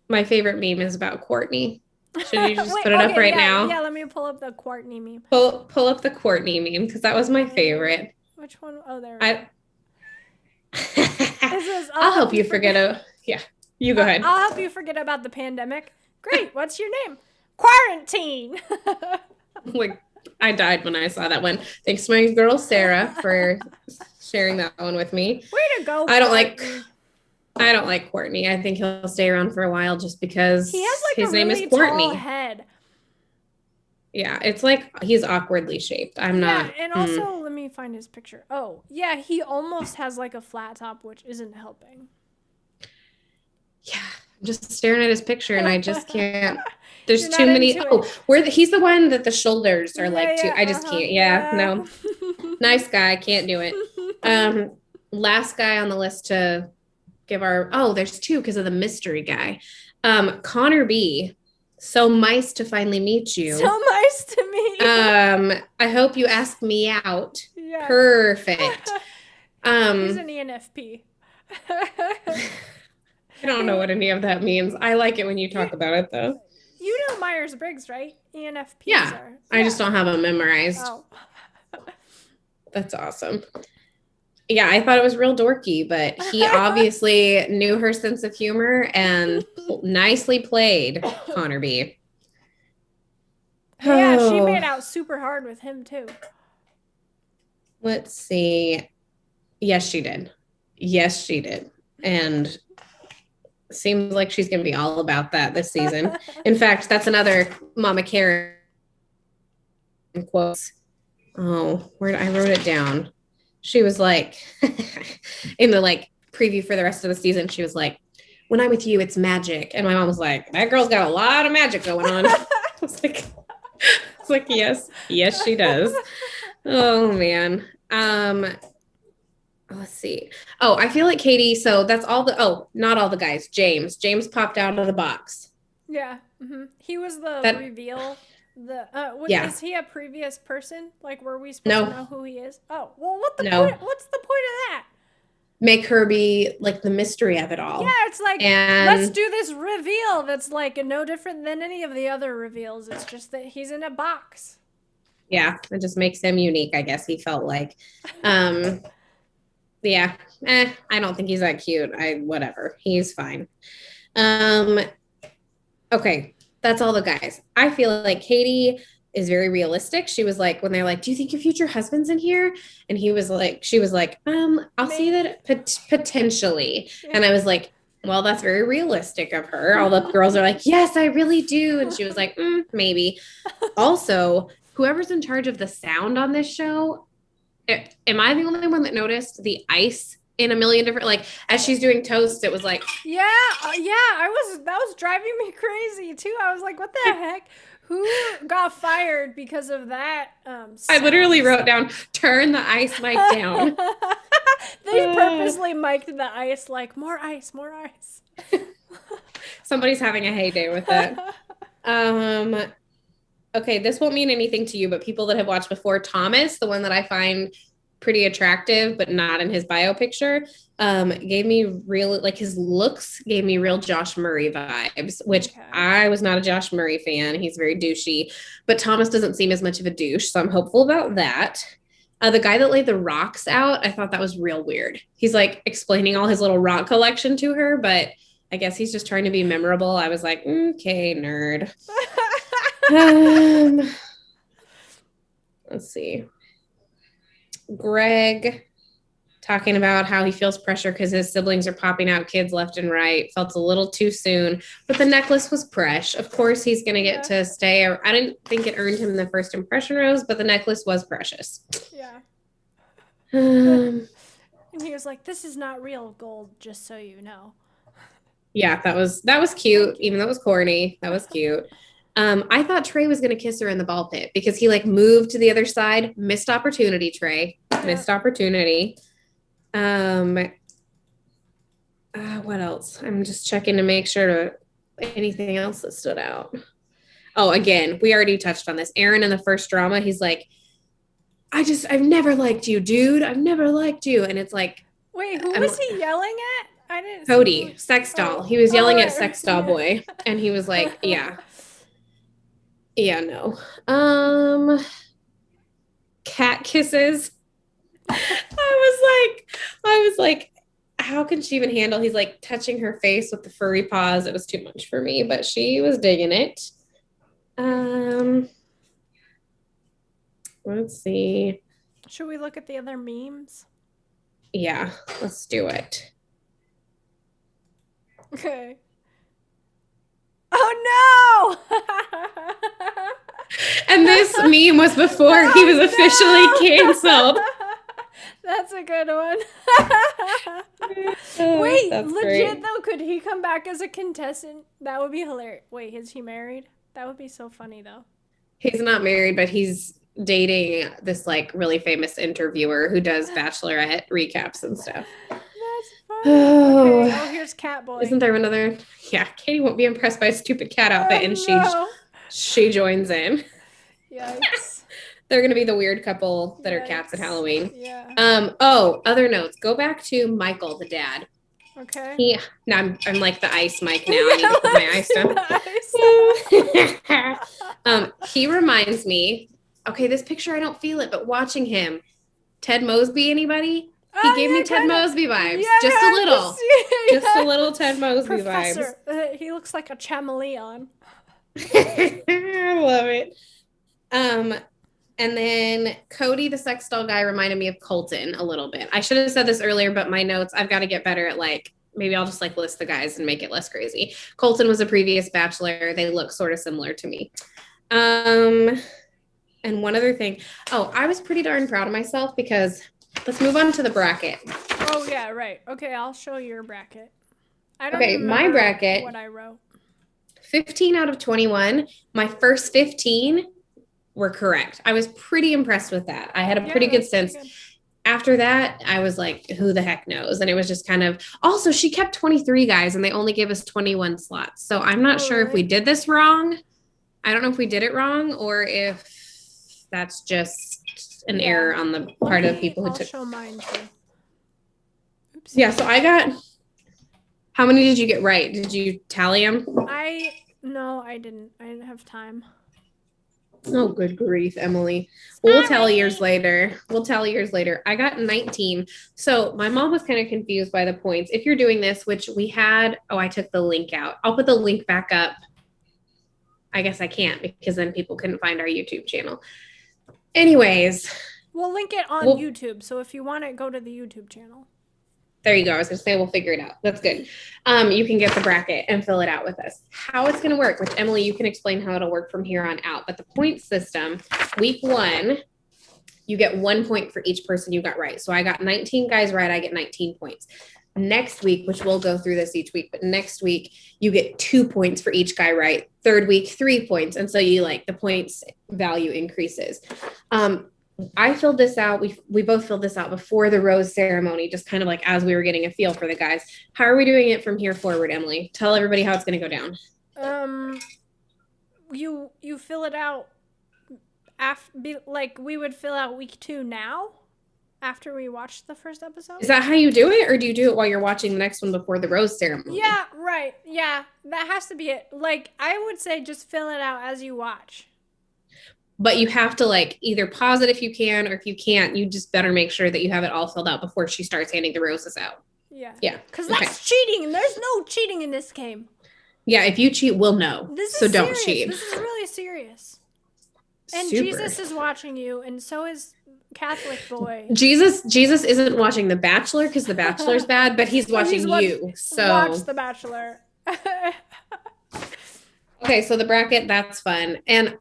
My favorite meme is about Courtney. Should you just put it up right now? Yeah, let me pull up the Courtney meme. Pull up the Courtney meme because that was my favorite. Which one? Oh, there. I'll help you forget. Yeah, you go ahead. I'll help you forget about the pandemic. Great. What's your name? Quarantine. Like, I died when I saw that one. Thanks to my girl Sarah for sharing that one with me. Way to go. I don't like Courtney. I think he'll stay around for a while just because he has like his name really is Courtney. Tall head. Yeah, it's like he's awkwardly shaped. I'm not. And also, let me find his picture. Oh, yeah, he almost has like a flat top, which isn't helping. Yeah, I'm just staring at his picture and I just can't. There's too many. He's the one that the shoulders are too. I just can't. Yeah, no. Nice guy, can't do it. Last guy on the list to give there's two because of the mystery guy. Connor B. So nice to finally meet you. So nice to meet you. I hope you ask me out. Yeah. Perfect. He's an ENFP. I don't know what any of that means. I like it when you talk about it, though. You know Myers-Briggs, right? ENFPs are. I just don't have them memorized. Oh. That's awesome. Yeah, I thought it was real dorky, but he obviously knew her sense of humor and nicely played Connor B. Yeah, she made out super hard with him, too. Let's see. Yes, she did. And seems like she's going to be all about that this season. In fact, that's another Mama Karen quotes. Oh, I wrote it down. She was like, in the preview for the rest of the season, she was like, when I'm with you, it's magic. And my mom was like, that girl's got a lot of magic going on. I was like, yes, she does. Oh man. Let's see. Oh, I feel like Katie. So that's not all the guys. James popped out of the box. Yeah. Mm-hmm. He was the reveal. Is he a previous person? Like, were we supposed to know who he is? Oh, well, what's the point of that? Make her be like the mystery of it all. Yeah, it's like, let's do this reveal that's like no different than any of the other reveals. It's just that he's in a box. Yeah, it just makes him unique, I guess he felt like. Yeah, I don't think he's that cute. Whatever, he's fine. Okay, that's all the guys. I feel like Katie is very realistic. She was like, when they're like, do you think your future husband's in here? And she was like, I'll see that potentially. Yeah. And I was like, well, that's very realistic of her. All the girls are like, yes, I really do. And she was like, maybe. Also, whoever's in charge of the sound on this show, am I the only one that noticed the ice in a million different, as she's doing toast, it was like, that was driving me crazy too. I was like, what the heck? Who got fired because of that? I literally wrote down, turn the ice mic down. They purposely mic'd the ice, like, more ice. Somebody's having a heyday with it. Okay, this won't mean anything to you, but people that have watched before, Thomas, the one that I find pretty attractive, but not in his bio picture, gave me real, his looks gave me real Josh Murray vibes, which I was not a Josh Murray fan. He's very douchey, but Thomas doesn't seem as much of a douche, so I'm hopeful about that. The guy that laid the rocks out, I thought that was real weird. He's explaining all his little rock collection to her, but I guess he's just trying to be memorable. I was like, okay, nerd. Let's see. Greg talking about how he feels pressure because his siblings are popping out kids left and right. Felt a little too soon, but the necklace was fresh. Of course, he's going to get to stay. I didn't think it earned him the first impression rose, but the necklace was precious. Yeah. And he was like, this is not real gold, just so you know. Yeah, that was cute, even though it was corny. That was cute. I thought Trey was going to kiss her in the ball pit because he moved to the other side. Missed opportunity, Trey. Missed opportunity. What else? I'm just checking to make sure to anything else that stood out. Oh, again, we already touched on this. Aaron in the first drama, he's like, I've never liked you, dude. I've never liked you. And it's like, Wait, who was he yelling at? I didn't see Cody, sex doll. He was yelling at sex doll yeah. boy. And he was like, yeah, no. Cat kisses. I was like, how can she even handle? He's like touching her face with the furry paws. It was too much for me, but she was digging it. Let's see. Should we look at the other memes? Yeah, let's do it. Okay. Oh no! And this meme was before he was officially canceled. That's a good one. Wait, legit great. though, could he come back as a contestant? That would be hilarious. Wait, is he married? That would be so funny though. He's not married, but he's dating this like really famous interviewer who does Bachelorette recaps and stuff. That's funny. Oh, okay. Oh, here's Catboy. Isn't there another? Yeah, Katie won't be impressed by a stupid cat outfit, and she joins in. Yikes. They're gonna be the weird couple that are cats at Halloween. Yeah. Oh, other notes. Go back to Michael, the dad. Okay. I'm like the ice mic now. I need to put my ice down. He reminds me. Okay, this picture I don't feel it, but watching him, Ted Mosby. Anybody? He gave me Ted Mosby vibes. Yeah, just a little. Just a little Ted Mosby Professor. vibes. He looks like a chameleon. I love it. And then Cody, the sex doll guy, reminded me of Colton a little bit. I should have said this earlier, but my notes, I've got to get better at like, maybe I'll just like list the guys and make it less crazy. Colton was a previous Bachelor. They look sort of similar to me. And one other thing. Oh, I was pretty darn proud of myself because let's move on to the bracket. Oh, yeah, right. Okay, I'll show your bracket. I don't Okay, my bracket. What I wrote. 15 out of 21. My first 15 were correct. I was pretty impressed with that. I had a pretty good sense. Good. After that, I was like, who the heck knows? And it was just kind of, also she kept 23 guys and they only gave us 21 slots. So I'm not sure if we did this wrong. I don't know if we did it wrong or if that's just an error on the part of people who took. I'll show mine too. Oops. Yeah. So I got, how many did you get right? Did you tally them? No, I didn't. I didn't have time. Oh, good grief, Emily. We'll tell years later. I got 19. So my mom was kind of confused by the points. If you're doing this, which we had, I took the link out. I'll put the link back up. I guess I can't because then people couldn't find our YouTube channel. Anyways. We'll link it on YouTube. So if you want it, go to the YouTube channel. There you go. I was going to say we'll figure it out. That's good. You can get the bracket and fill it out with us. How it's going to work, which Emily, you can explain how it'll work from here on out. But the point system, week 1, you get 1 point for each person you got right. So I got 19 guys right. I get 19 points. Next week, which we'll go through this each week, but next week you get 2 points for each guy right. Third week, 3 points. And so you the points value increases. I filled this out. We both filled this out before the rose ceremony, just kind of like as we were getting a feel for the guys. How are we doing it from here forward, Emily? Tell everybody how it's going to go down. You fill it out we would fill out week 2 now after we watched the first episode. Is that how you do it, or do you do it while you're watching the next one before the rose ceremony? Yeah, right. Yeah, that has to be it. I would say just fill it out as you watch. But you have to either pause it if you can, or if you can't, you just better make sure that you have it all filled out before she starts handing the roses out. Yeah. Yeah. Because that's cheating. There's no cheating in this game. Yeah, if you cheat, we'll know. So don't cheat. This is really serious. And Super. Jesus is watching you, and so is Catholic boy. Jesus isn't watching The Bachelor because The Bachelor's bad, but he's watching you. So watch The Bachelor. Okay, so the bracket, that's fun. And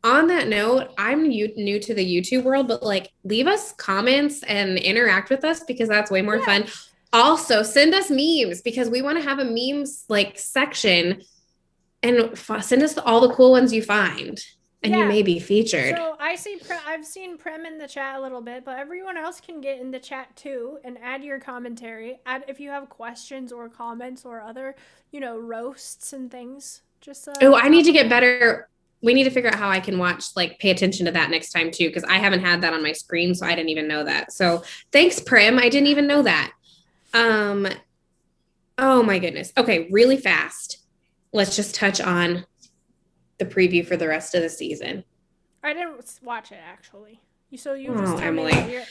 on that note, I'm new to the YouTube world, but leave us comments and interact with us because that's way more fun. Also, send us memes because we want to have a memes section and send us all the cool ones you find. and you Yeah. may be featured. So I've seen Prem in the chat a little bit, but everyone else can get in the chat too and add your commentary. Add if you have questions or comments or other, roasts and things. Just Oh, I need drop to 'em get in. better. We need to figure out how I can watch, like, pay attention to that next time too, because I haven't had that on my screen, so I didn't even know that. So thanks, Prim. I didn't even know that. Um, oh my goodness. Okay, really fast. Let's just touch on the preview for the rest of the season. I didn't watch it actually. So you Oh, just tell me Emily. what you're.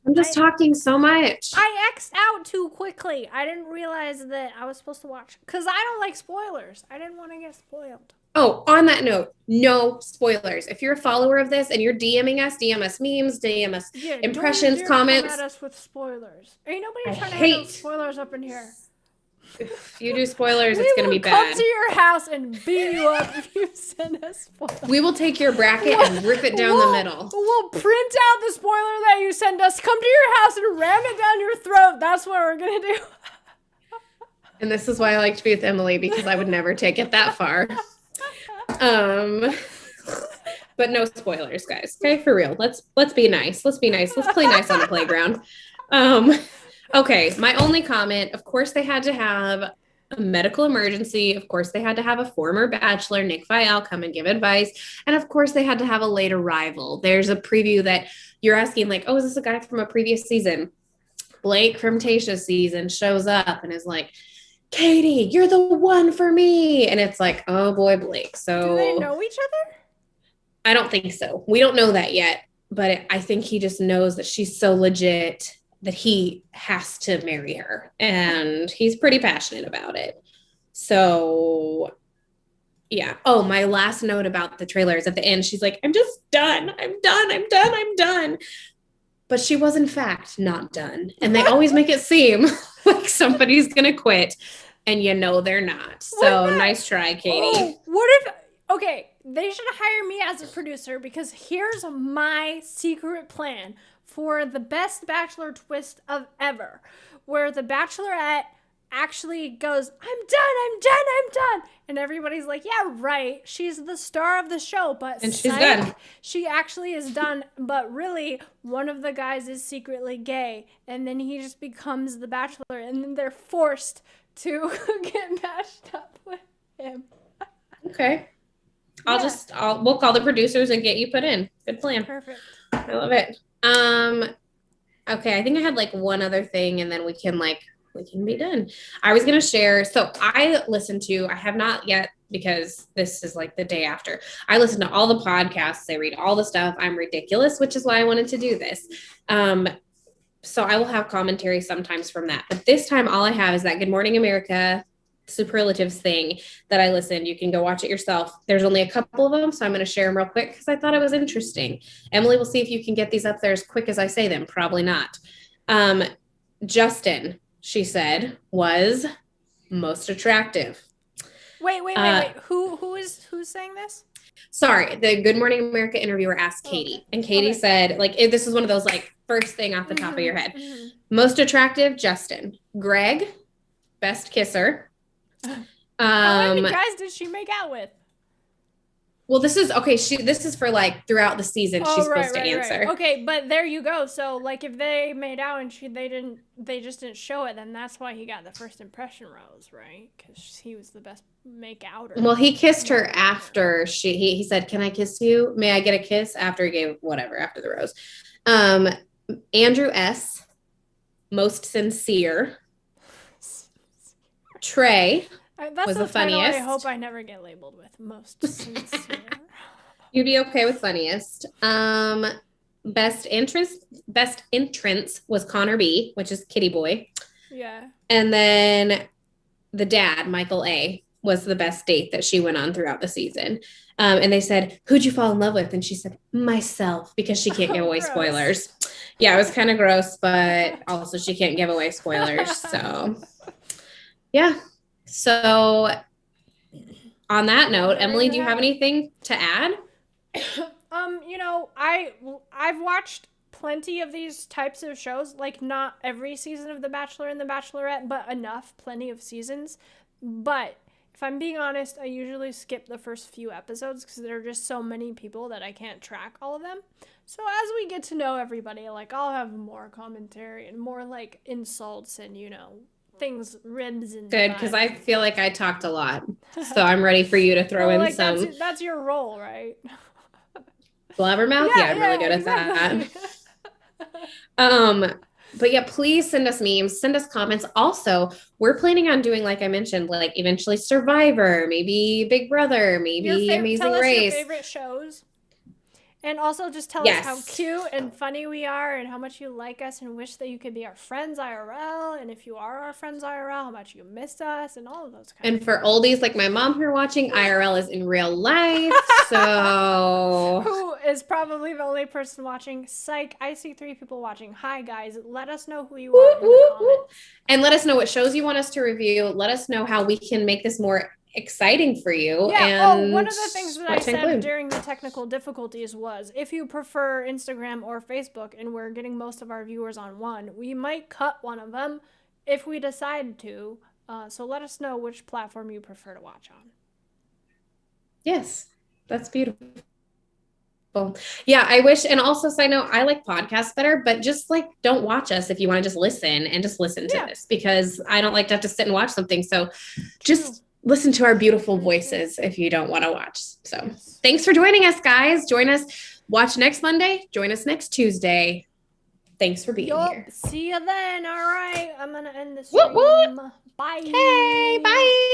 I'm just talking so much. I X'd out too quickly. I didn't realize that I was supposed to watch because I don't like spoilers. I didn't want to get spoiled. Oh, on that note, no spoilers. If you're a follower of this and you're DMing us, DM us memes, DM us impressions, don't comments. come at us with spoilers. Ain't nobody I trying to hate handle spoilers up in here. If you do spoilers, it's going to be bad. We will come to your house and beat you up if you send us spoilers. We will take your bracket and rip it down the middle. We'll print out the spoiler that you send us, come to your house and ram it down your throat. That's what we're going to do. And this is why I like to be with Emily, because I would never take it that far. But no spoilers, guys. Okay, for real. Let's be nice. Let's be nice. Let's play nice on the playground. Okay, my only comment, of course, they had to have a medical emergency. Of course, they had to have a former bachelor, Nick Vial, come and give advice. And of course, they had to have a late arrival. There's a preview that you're asking, like, oh, is this a guy from a previous season? Blake from Tayshia's season shows up and is like, Katie, you're the one for me. And it's like, oh boy, Blake. So do they know each other? I don't think so. We don't know that yet. But I think he just knows that she's so legit that he has to marry her, and he's pretty passionate about it. So yeah. Oh, my last note about the trailer is at the end, she's like, I'm just done. I'm done. But she was in fact not done. And they always make it seem like somebody's going to quit, and they're not. So nice try, Katie. Okay, they should hire me as a producer, because here's my secret plan for the best Bachelor twist of ever, where the Bachelorette actually goes, I'm done. And everybody's like, yeah, right. She's the star of the show, but and she's done. She actually is done, but really one of the guys is secretly gay, and then he just becomes the Bachelor, and then they're forced to get matched up with him. Okay. We'll call the producers and get you put in. Good plan. Perfect. I love it. Okay, I think I had like one other thing, and then we can be done. I was going to share. So I have not yet, because this is like the day after. I listen to all the podcasts. I read all the stuff. I'm ridiculous, which is why I wanted to do this. So I will have commentary sometimes from that. But this time, all I have is that Good Morning America superlatives thing that I listened. You can go watch it yourself. There's only a couple of them, so I'm going to share them real quick because I thought it was interesting. Emily, will see if you can get these up there as quick as I say them. Probably not. Justin, she said, was most attractive. Wait. Who's saying this? Sorry, the Good Morning America interviewer asked Katie, and Katie said, like, this is one of those, like, first thing off the top of your head. Mm-hmm. Most attractive, Justin. Greg, best kisser. How many guys did she make out with? Well, this is okay. This is for like throughout the season. She's supposed to answer. Right. Okay, but there you go. So like, if they made out and they just didn't show it, then that's why he got the first impression rose, right? Because he was the best make outer. Well, he kissed her after he said, "Can I kiss you? May I get a kiss?" After he gave whatever after the rose. Andrew S. Most sincere. Trey was the funniest. I hope I never get labeled with most sincere. You'd be okay with funniest. Best entrance was Connor B, which is Kitty Boy. Yeah. And then the dad, Michael A, was the best date that she went on throughout the season. And they said, "Who'd you fall in love with?" And she said, "Myself," because she can't give away spoilers. Yeah, it was kind of gross, but also she can't give away spoilers. So yeah. So on that note, Emily, do you have anything to add? I've watched plenty of these types of shows, like not every season of The Bachelor and The Bachelorette, but plenty of seasons. But If I'm being honest, I usually skip the first few episodes because there are just so many people that I can't track all of them. So as we get to know everybody, like I'll have more commentary and more like insults and things, ribs and Good, because I feel like I talked a lot. So I'm ready for you to throw well, in like some that's your role, right? blabbermouth. Yeah, I'm really good exactly. at that. But yeah, please send us memes, send us comments. Also, we're planning on doing, like I mentioned, like eventually Survivor, maybe Big Brother, maybe Amazing Tell us your Race. favorite shows. And also just tell us how Yes. cute and funny we are and how much you like us and wish that you could be our friends IRL. And if you are our friends IRL, how much you miss us and all of those kinds And of for things. oldies like my mom who are watching, IRL is in real life. So Who is probably the only person watching? Psych, I see 3 people watching. Hi guys, let us know who you are in the comments. And let us know what shows you want us to review. Let us know how we can make this more exciting for you. Yeah. And one of the things that I said include. during the technical difficulties was if you prefer Instagram or Facebook and we're getting most of our viewers on one, we might cut one of them if we decide to. So let us know which platform you prefer to watch on. Yes, that's beautiful. Yeah, I wish. And also, side note, I like podcasts better, but just like don't watch us if you want to just listen and just listen to this, because I don't like to have to sit and watch something. So just listen to our beautiful voices if you don't want to watch. So thanks for joining us, guys. Join us. Watch next Monday. Join us next Tuesday. Thanks for being here. See you then. All right. I'm going to end the stream. Bye. Okay, bye.